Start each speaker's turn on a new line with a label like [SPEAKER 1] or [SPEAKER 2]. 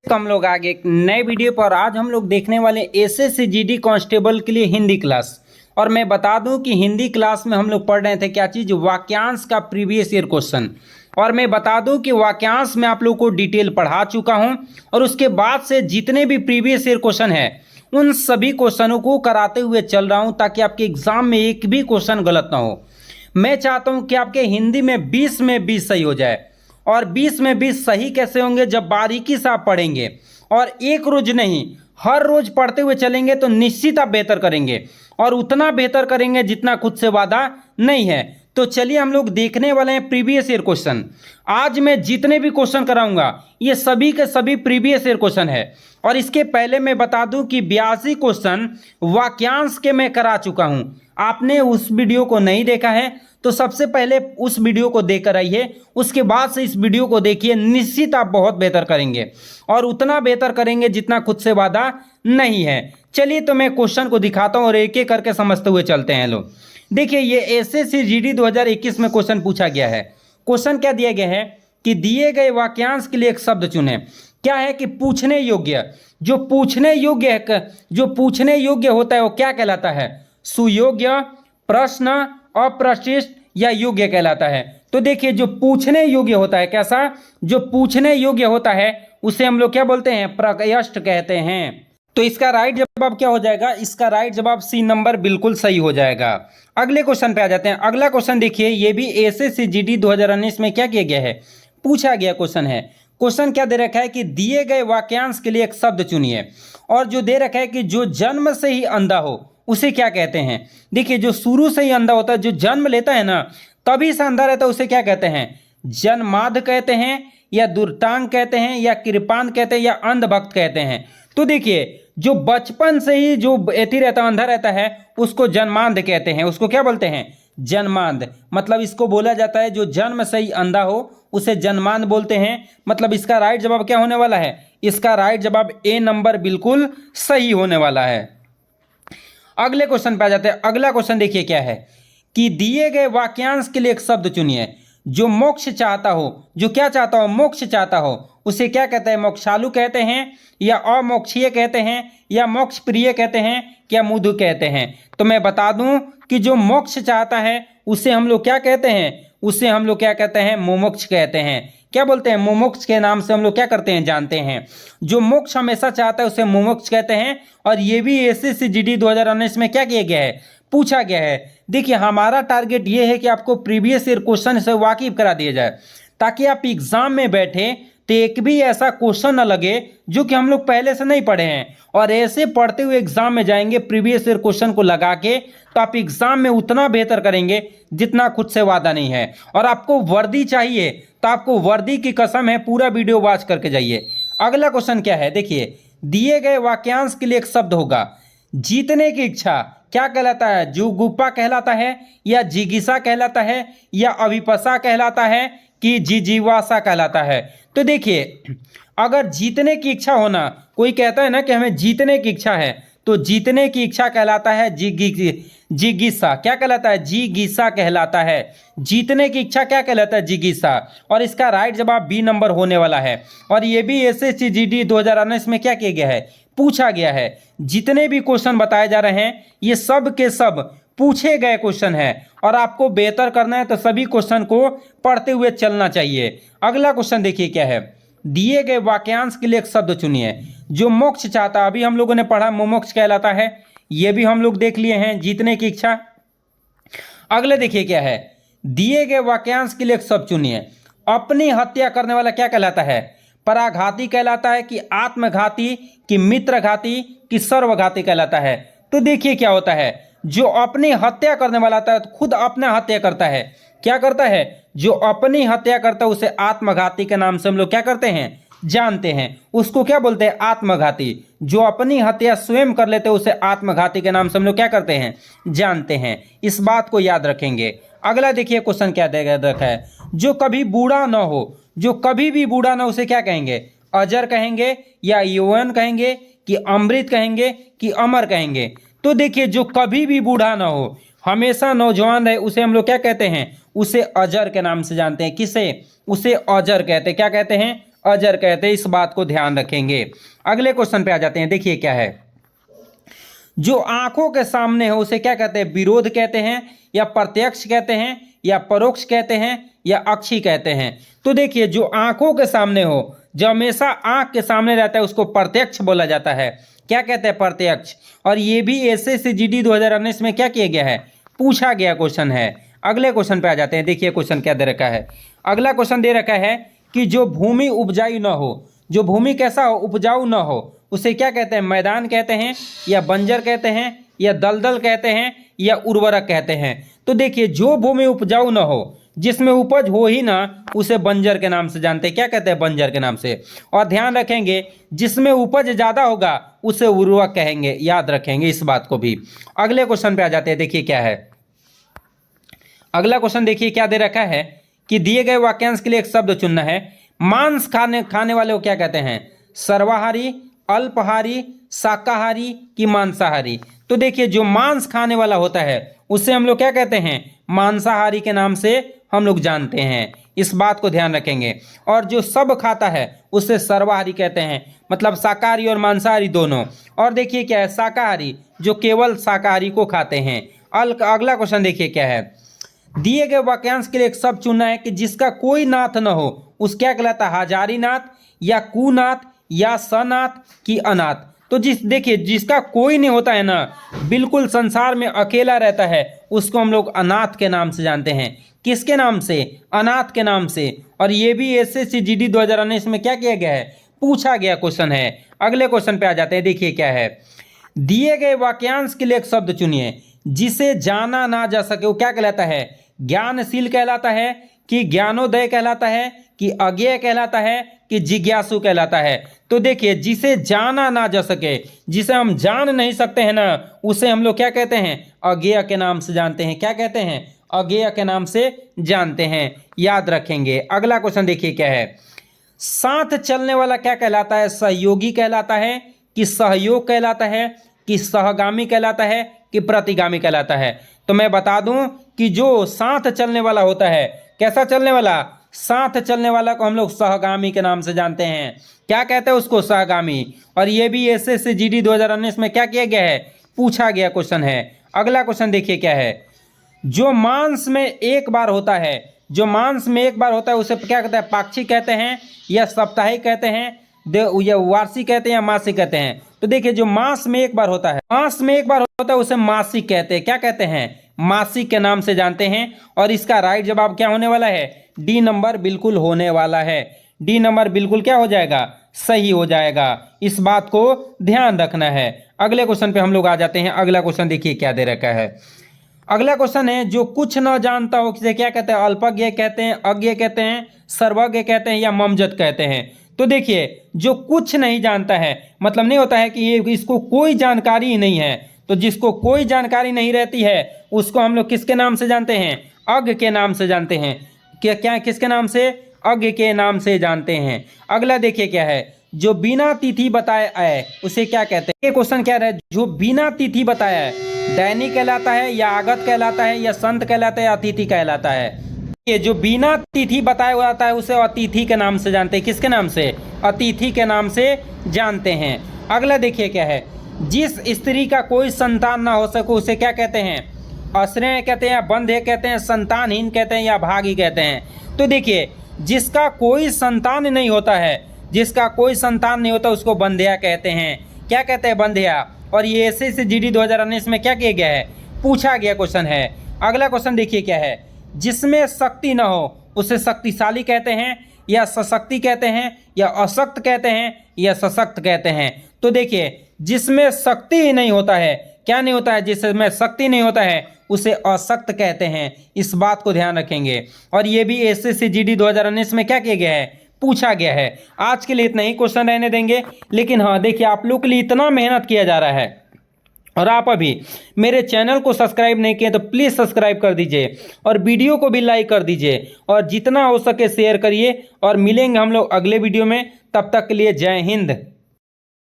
[SPEAKER 1] हम लोग आगे एक नए वीडियो पर आज हम लोग देखने वाले एसएससी जीडी कांस्टेबल के लिए हिंदी क्लास। और मैं बता दूं कि हिंदी क्लास में हम लोग पढ़ रहे थे क्या चीज़, वाक्यांश का प्रीवियस ईयर क्वेश्चन। और मैं बता दूं कि वाक्यांश में आप लोग को डिटेल पढ़ा चुका हूं और उसके बाद से जितने भी प्रीवियस ईयर क्वेश्चन है उन सभी क्वेश्चनों को कराते हुए चल रहा हूं ताकि आपके एग्जाम में एक भी क्वेश्चन गलत ना हो। मैं चाहता हूं कि आपके हिंदी में 20 में 20 सही हो जाए। और 20 में 20 सही कैसे होंगे, जब बारीकी से आप पढ़ेंगे और एक रोज नहीं हर रोज पढ़ते हुए चलेंगे तो निश्चित आप बेहतर करेंगे और उतना बेहतर करेंगे जितना खुद से वादा नहीं है। तो चलिए हम लोग देखने वाले हैं प्रीवियस ईयर क्वेश्चन। आज मैं जितने भी क्वेश्चन कराऊंगा ये सभी के सभी प्रीवियस ईयर क्वेश्चन है। और इसके पहले मैं बता दूं कि 82 क्वेश्चन वाक्यांश के मैं करा चुका हूं। आपने उस वीडियो को नहीं देखा है तो सबसे पहले उस वीडियो को देखकर आइए, उसके बाद से इस वीडियो को देखिए, निश्चित आप बहुत बेहतर करेंगे और उतना बेहतर करेंगे जितना खुद से वादा नहीं है। चलिए तो मैं क्वेश्चन को दिखाता हूं और एक एक करके समझते हुए चलते हैं। लोग देखिए, ये एसएससी जीडी 2021 में क्वेश्चन पूछा गया है। क्वेश्चन क्या दिया गया है कि दिए गए वाक्यांश के लिए एक शब्द चुने। क्या है कि पूछने योग्य, जो पूछने योग्य होता है वो क्या कहलाता है, सुयोग्य, प्रश्न, अप्रशिष्ट या योग्य कहलाता है। तो देखिए, जो पूछने योग्य होता है, कैसा, जो पूछने योग्य होता है उसे हम लोग क्या बोलते हैं, प्रकृष्ट कहते हैं। तो इसका राइट जवाब क्या हो जाएगा, इसका राइट जवाब सी नंबर बिल्कुल सही हो जाएगा। अगले क्वेश्चन पे आ जाते हैं। अगला क्वेश्चन देखिए, ये भी एसएससी जीडी 2019 में क्या किया गया है, पूछा गया क्वेश्चन है। क्वेश्चन क्या दे रखा है कि दिए गए वाक्यांश के लिए एक शब्द चुनिए। और जो दे रखा है कि जो जन्म से ही अंधा हो उसे क्या कहते हैं। देखिए, जो शुरू से ही अंधा होता है, जो जन्म लेता है ना तभी से अंधा रहता है, उसे क्या कहते हैं, जन्मांध कहते हैं या दुर्टांग कहते हैं या कृपांध कहते हैं या अंधभक्त कहते हैं। तो देखिए, जो बचपन से ही जो एथी रहता, अंधा रहता है, उसको जन्मांध कहते हैं। उसको क्या बोलते हैं, जन्मांध। मतलब इसको बोला जाता है जो जन्म से ही अंधा हो उसे जन्मांध बोलते हैं। मतलब इसका राइट जवाब क्या होने वाला है, इसका राइट जवाब ए नंबर बिल्कुल सही होने वाला है। अगले क्वेश्चन पे आ जाते हैं। अगला क्वेश्चन देखिए क्या है कि दिए गए वाक्यांश के लिए एक शब्द चुनिए। जो मोक्ष चाहता हो, जो क्या चाहता हो, मोक्ष चाहता हो, उसे क्या कहते हैं, मोक्षालु कहते हैं या अमोक्षीय कहते हैं या मोक्ष प्रिय कहते हैं क्या मुदु कहते हैं। तो मैं बता दूं कि जो मोक्ष चाहता है उसे हम लोग क्या कहते हैं, उसे हम लोग क्या कहते हैं, मुमुक्ष कहते हैं। क्या बोलते हैं, मुमुक्ष के नाम से हम लोग क्या करते हैं, जानते हैं। जो मोक्ष हमेशा चाहता है उसे मुमुक्ष कहते हैं। और ये भी एसएससी जीडी 2019 में क्या किया गया है, पूछा गया है। देखिए, हमारा टारगेट ये है कि आपको प्रीवियस ईयर क्वेश्चन से वाकिफ करा दिया जाए ताकि आप एग्जाम में बैठे तो एक भी ऐसा क्वेश्चन न लगे जो कि हम लोग पहले से नहीं पढ़े हैं। और ऐसे पढ़ते हुए एग्जाम में जाएंगे प्रीवियस ईयर क्वेश्चन को लगा के, तो आप एग्जाम में उतना बेहतर करेंगे जितना खुद से वादा नहीं है। और आपको वर्दी चाहिए तो आपको वर्दी की कसम है, पूरा वीडियो वॉच करके जाइए। अगला क्वेश्चन क्या है, देखिए, दिए गए वाक्यांश के लिए एक शब्द होगा। जीतने की इच्छा क्या कहलाता है, जुगुप्पा कहलाता है या जिगीसा कहलाता है या अभिपसा कहलाता है कि जिजीवासा कहलाता है। तो देखिए, अगर जीतने की इच्छा होना, कोई कहता है ना कि हमें जीतने की इच्छा है, तो जीतने की इच्छा कहलाता है जिगीसा। क्या कहलाता है, जिगीसा कहलाता है। जीतने की इच्छा क्या कहलाता है, जिगीसा। और इसका राइट जवाब बी नंबर होने वाला है। और ये भी एसएससी जीडी 2019 में क्या किया गया है, पूछा गया है। जितने भी क्वेश्चन बताए जा रहे हैं ये सब के सब पूछे गए क्वेश्चन है और आपको बेहतर करना है तो सभी क्वेश्चन को पढ़ते हुए चलना चाहिए। अगला क्वेश्चन देखिए क्या है, दिए गए वाक्यांश के लिए एक शब्द चुनिए। जो मोक्ष चाहता, अभी हम लोगों ने पढ़ा मुमुक्ष कहलाता है, ये भी हम लोग देख लिए हैं, जीतने की इच्छा। अगले देखिए क्या है, दिए गए वाक्यांश के लिए एक शब्द चुनिए। अपनी हत्या करने वाला क्या कहलाता है, पराघाती कहलाता है कि आत्मघाती कि मित्रघाती कि सर्वघाती कहलाता है। तो देखिए क्या होता है, जो अपनी हत्या करने वाला था खुद अपना हत्या करता है, क्या करता है, जो अपनी हत्या करता है उसे आत्मघाती के नाम से हम लोग क्या करते हैं, जानते हैं। उसको क्या बोलते हैं, आत्मघाती। जो अपनी हत्या स्वयं कर लेते हैं उसे आत्मघाती के नाम से हम लोग क्या करते हैं, जानते हैं। इस बात को याद रखेंगे। अगला देखिए क्वेश्चन क्या दे रखा है, जो कभी बूढ़ा न हो, जो कभी भी बूढ़ा ना उसे क्या कहेंगे, अजर कहेंगे या यौवन कहेंगे कि अमृत कहेंगे कि अमर कहेंगे। तो देखिए, जो कभी भी बूढ़ा ना हो, हमेशा नौजवान रहे, उसे हम लोग क्या कहते हैं, उसे अजर के नाम से जानते हैं। किसे, उसे अजर कहते हैं। क्या कहते हैं, अजर कहते हैं, इस बात को ध्यान रखेंगे। अगले क्वेश्चन पे आ जाते हैं, देखिए क्या है। जो आंखों के सामने हो उसे क्या कहते हैं? विरोध कहते हैं, या प्रत्यक्ष कहते हैं, या परोक्ष कहते हैं, या अक्षी कहते हैं। तो देखिए, जो आंखों के सामने हो, जो हमेशा आंख के सामने रहता है, उसको प्रत्यक्ष बोला जाता है। क्या कहते हैं? प्रत्यक्ष। और ये भी एसएससी जीडी 2019 में क्या किया गया है? पूछा गया क्वेश्चन है। अगले क्वेश्चन पे आ जाते हैं, देखिए क्वेश्चन क्या दे रखा है। अगला क्वेश्चन दे रखा है कि जो भूमि उपजाऊ न हो, जो भूमि कैसा हो? उपजाऊ न हो, उसे क्या कहते हैं? मैदान कहते हैं, या बंजर कहते हैं, या दलदल कहते हैं, या उर्वरक कहते हैं। तो देखिए, जो भूमि उपजाऊ न हो, जिसमें उपज हो ही ना, उसे बंजर के नाम से जानते हैं। क्या कहते हैं? बंजर के नाम से। और ध्यान रखेंगे, जिसमें उपज ज़्यादा होगा उसे उर्वरक कहेंगे, याद रखेंगे इस बात को भी। अगले क्वेश्चन पे आ जाते हैं, देखिए क्या है। अगला क्वेश्चन देखिए क्या दे रखा है कि दिए गए वाक्यांश के लिए एक शब्द चुनना है। मांस खाने वाले को क्या कहते हैं? सर्वाहारी, अल्पाहारी, शाकाहारी कि मांसाहारी? तो देखिए, जो मांस खाने वाला होता है उसे हम लोग क्या कहते हैं? मांसाहारी के नाम से हम लोग जानते हैं, इस बात को ध्यान रखेंगे। और जो सब खाता है उसे सर्वाहारी कहते हैं, मतलब शाकाहारी और मांसाहारी दोनों। और देखिए क्या है, शाकाहारी जो केवल शाकाहारी को खाते हैं। अगला क्वेश्चन देखिए क्या है। दिए गए वाक्यांश के लिए एक शब्द चुनना है कि जिसका कोई नाथ न हो, उस क्या कहलाता है? हजारी नाथ, या कुनाथ, या सनाथ कि अनाथ? तो देखिए, जिसका कोई नहीं होता है ना, बिल्कुल संसार में अकेला रहता है, उसको हम लोग अनाथ के नाम से जानते हैं। किसके नाम से? अनाथ के नाम से। और ये भी एसएससी जीडी 2019 में क्या किया गया है? पूछा गया क्वेश्चन है। अगले क्वेश्चन पे आ जाते हैं, देखिए क्या है। दिए गए वाक्यांश के लिए एक शब्द चुनिए। जिसे जाना ना जा सके वो क्या कहलाता है? ज्ञानशील कहलाता है, कि ज्ञानोदय कहलाता है, कि अज्ञेय कहलाता है, कि जिज्ञासु कहलाता है? तो देखिए, जिसे जाना ना जा सके, जिसे हम जान नहीं सकते हैं ना, उसे हम लोग क्या कहते हैं? अज्ञेय के नाम से जानते हैं। क्या कहते हैं? अज्ञेय के नाम से जानते हैं, याद रखेंगे। अगला क्वेश्चन देखिए क्या है। साथ चलने वाला क्या कहलाता है? सहयोगी कहलाता है, कि सहयोग कहलाता है, कि सहगामी कहलाता है, कि प्रतिगामी कहलाता है? तो मैं बता दूं कि जो साथ चलने वाला होता है, कैसा चलने वाला? साथ चलने वाला को हम लोग सहगामी के नाम से जानते हैं। क्या कहते हैं उसको? सहगामी। और ये भी एसएससी जीडी 2019 में क्या किया गया है? पूछा गया क्वेश्चन है। अगला क्वेश्चन देखिए क्या है। जो मांस में एक बार होता है, जो मांस में एक बार होता है उसे क्या कहते हैं? पाक्षिक कहते हैं, या साप्ताहिक कहते हैं, या वार्षिक कहते हैं, या मासिक कहते हैं? तो देखिए, जो मास में एक बार होता है, मास में एक बार होता है, उसे मासिक कहते हैं। क्या कहते हैं? मासिक के नाम से जानते हैं। और इसका राइट जवाब क्या होने वाला है? डी नंबर बिल्कुल होने वाला है। डी नंबर बिल्कुल क्या हो जाएगा? सही हो जाएगा। इस बात को ध्यान रखना है। अगले क्वेश्चन पे हम लोग आ जाते हैं। अगला क्वेश्चन देखिए क्या दे रखा है। अगला क्वेश्चन है, जो कुछ न जानता हो किसे क्या कहते हैं? अल्पज्ञ कहते हैं, अज्ञ कहते हैं, सर्वज्ञ कहते हैं, या ममजद कहते हैं? तो देखिए, जो कुछ नहीं जानता है, मतलब नहीं होता है कि ये इसको कोई जानकारी ही नहीं है। तो जिसको कोई जानकारी नहीं रहती है उसको हम लोग किसके नाम से जानते हैं? अज्ञ के नाम से जानते हैं। क्या किसके नाम से? अज्ञ के नाम से जानते हैं। अगला देखिए क्या है। जो बिना तिथि बताए आए उसे क्या कहते हैं? ये क्वेश्चन क्या है? जो बिना तिथि बताया है, दैनिक कहलाता है, या आगत कहलाता है, या संत कहलाता है, या अतिथि कहलाता है? ये जो बिना तिथि बताया हुआ आता है उसे अतिथि के नाम से जानते हैं। किसके नाम से? अतिथि के नाम से जानते हैं। अगला देखिए क्या है। जिस स्त्री का कोई संतान ना हो सके उसे क्या कहते हैं? अश्रय कहते हैं, बंध्य कहते हैं, संतानहीन कहते हैं, या भागी कहते हैं? तो देखिए, जिसका कोई संतान नहीं होता है, जिसका कोई संतान नहीं होता उसको बंध्या कहते हैं। क्या कहते हैं? बंध्या। और ये एसएससी जीडी 2019 में क्या किया गया है? पूछा गया क्वेश्चन है। अगला क्वेश्चन देखिए क्या है। जिसमें शक्ति न हो उसे शक्तिशाली कहते हैं, या सशक्ति कहते हैं, या अशक्त कहते हैं, या सशक्त कहते हैं? तो देखिए, जिसमें शक्ति ही नहीं होता है, क्या नहीं होता है? जिसमें शक्ति नहीं होता है उसे अशक्त कहते हैं। इस बात को ध्यान रखेंगे। और ये भी एसएससी जीडी 2019 में क्या किया गया है? पूछा गया है। आज के लिए इतना ही क्वेश्चन रहने देंगे। लेकिन हाँ देखिए, आप लोग के लिए इतना मेहनत किया जा रहा है और आप अभी मेरे चैनल को सब्सक्राइब नहीं किए तो प्लीज़ सब्सक्राइब कर दीजिए, और वीडियो को भी लाइक कर दीजिए, और जितना हो सके शेयर करिए। और मिलेंगे हम लोग अगले वीडियो में। तब तक के लिए जय हिंद।